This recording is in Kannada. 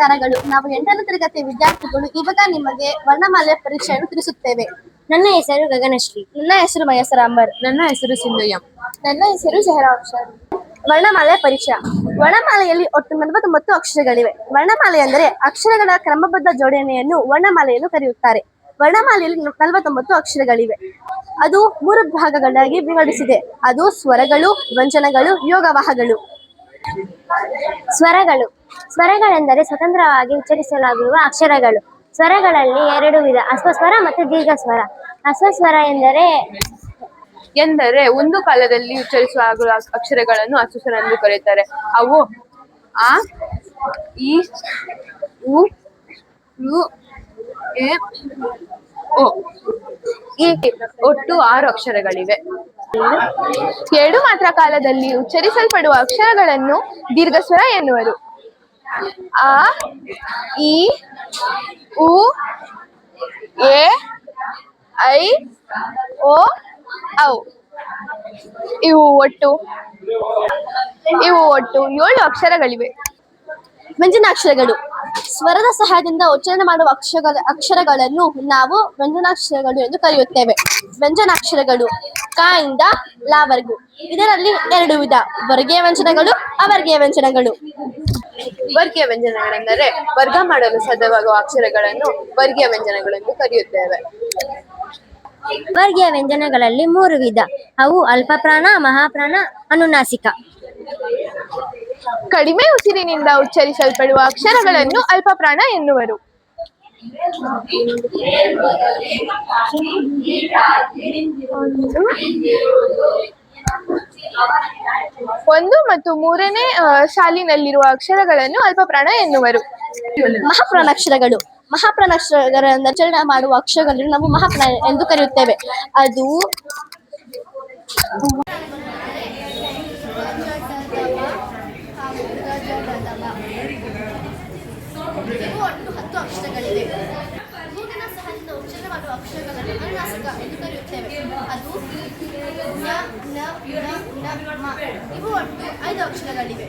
ನಮಸ್ಕಾರಗಳು. ನಾವು 8ನೇ ತರಗತಿ ವಿದ್ಯಾರ್ಥಿಗಳು. ಇವಾಗ ನಿಮಗೆ ವರ್ಣಮಾಲೆ ಪರೀಕ್ಷೆಯನ್ನು ತಿಳಿಸುತ್ತೇವೆ. ನನ್ನ ಹೆಸರು ಗಗನಶ್ರೀ. ನನ್ನ ಹೆಸರು ಮಯಸರಾಂಬರ್. ನನ್ನ ಹೆಸರು ಸಿಂಧುಯ್ಯ. ನನ್ನ ಹೆಸರು ಜಹರಾಕ್ಷರ್. ವರ್ಣಮಾಲೆ ಪರಿಚಯ. ವರ್ಣಮಾಲೆಯಲ್ಲಿ ಒಟ್ಟು 49 ಅಕ್ಷರಗಳಿವೆ. ವರ್ಣಮಾಲೆ ಅಂದರೆ ಅಕ್ಷರಗಳ ಕ್ರಮಬದ್ಧ ಜೋಡಣೆಯನ್ನು ವರ್ಣಮಾಲೆಯನ್ನು ಕರೆಯುತ್ತಾರೆ. ವರ್ಣಮಾಲೆಯಲ್ಲಿ 49 ಅಕ್ಷರಗಳಿವೆ. ಅದು 3 ಭಾಗಗಳಾಗಿ ವಿಂಗಡಿಸಿದೆ. ಅದು ಸ್ವರಗಳು, ವ್ಯಂಜನಗಳು, ಯೋಗವಾಹಗಳು. ಸ್ವರಗಳೆಂದರೆ ಸ್ವತಂತ್ರವಾಗಿ ಉಚ್ಚರಿಸಲಾಗುವ ಅಕ್ಷರಗಳು. ಸ್ವರಗಳಲ್ಲಿ 2 ವಿಧ, ಅಶ್ವಸ್ವರ ಮತ್ತು ದೀರ್ಘಸ್ವರ. ಅಶ್ವಸ್ವರ ಎಂದರೆ ಒಂದು ಕಾಲದಲ್ಲಿ ಉಚ್ಚರಿಸುವ ಅಕ್ಷರಗಳನ್ನು ಅಶ್ವಸ್ವರ ಎಂದು ಕರೆಯುತ್ತಾರೆ. ಅವು ಆ, ಈ, ಉ, ಋ, ಎ, ಓ. ಈ ಒಟ್ಟು 6 ಅಕ್ಷರಗಳಿವೆ. 2 ಮಾತ್ರ ಕಾಲದಲ್ಲಿ ಉಚ್ಚರಿಸಲ್ಪಡುವ ಅಕ್ಷರಗಳನ್ನು ದೀರ್ಘಸ್ವರ ಎನ್ನುವರು. ಆ, ಈ, ಉ, ಎ, ಐ, ಓ, ಔ. ಇವು ಒಟ್ಟು 7 ಅಕ್ಷರಗಳಿವೆ. ವ್ಯಂಜನಾಕ್ಷರಗಳು. ಸ್ವರದ ಸಹಾಯದಿಂದ ಉಚ್ಚಾರಣೆ ಮಾಡುವ ಅಕ್ಷರಗಳನ್ನು ನಾವು ವ್ಯಂಜನಾಕ್ಷರಗಳು ಎಂದು ಕರೆಯುತ್ತೇವೆ. ವ್ಯಂಜನಾಕ್ಷರಗಳು ಕ ಇಂದ ಲಾವರೆಗೂ. ಇದರಲ್ಲಿ 2 ವಿಧ, ವರ್ಗೀಯ ವ್ಯಂಜನಗಳು, ಅವರ್ಗೀಯ ವ್ಯಂಜನಗಳು. ವರ್ಗೀಯ ವ್ಯಂಜನಗಳೆಂದರೆ ವರ್ಗ ಮಾಡಲು ಸಾಧ್ಯವಾಗುವ ಅಕ್ಷರಗಳನ್ನು ವರ್ಗೀಯ ವ್ಯಂಜನಗಳೆಂದು ಕರೆಯುತ್ತೇವೆ. ವರ್ಗೀಯ ವ್ಯಂಜನಗಳಲ್ಲಿ 3 ವಿಧ, ಅವು ಅಲ್ಪಪ್ರಾಣ, ಮಹಾಪ್ರಾಣ, ಅನುನಾಸಿಕ. ಕಡಿಮೆ ಉಸಿರಿನಿಂದ ಉಚ್ಚರಿಸಲ್ಪಡುವ ಅಕ್ಷರಗಳನ್ನು ಅಲ್ಪಪ್ರಾಣ ಎನ್ನುವರು. 1 ಮತ್ತು 3ನೇ ಸಾಲಿನಲ್ಲಿರುವ ಅಕ್ಷರಗಳನ್ನು ಅಲ್ಪಪ್ರಾಣ ಎನ್ನುವರು. ಮಹಾಪ್ರಾಣಾಕ್ಷರಗಳು. ಮಹಾಪ್ರಾಣಾಕ್ಷರಗಳನ್ನು ಉಚ್ಚಾರಣೆ ಮಾಡುವ ಅಕ್ಷರಗಳನ್ನು ನಾವು ಮಹಾಪ್ರಾಣ ಎಂದು ಕರೆಯುತ್ತೇವೆ. ಅದು ಇವು ಒಟ್ಟು 10 ಅಕ್ಷರಗಳಿವೆ. ಮೂಗಿನ ಸಹಾಯದಿಂದ ಉಚ್ಚಾರಣೆ ಮಾಡುವ ಅಕ್ಷರಗಳನ್ನು ಅನುನಾಸಿಕ ಎಂದು ಕರೆಯುತ್ತೇವೆ. ಅದು ನ, ನ, ನ, ನ, ಮ. ಇವು ಒಟ್ಟು 5 ಅಕ್ಷರಗಳಿವೆ.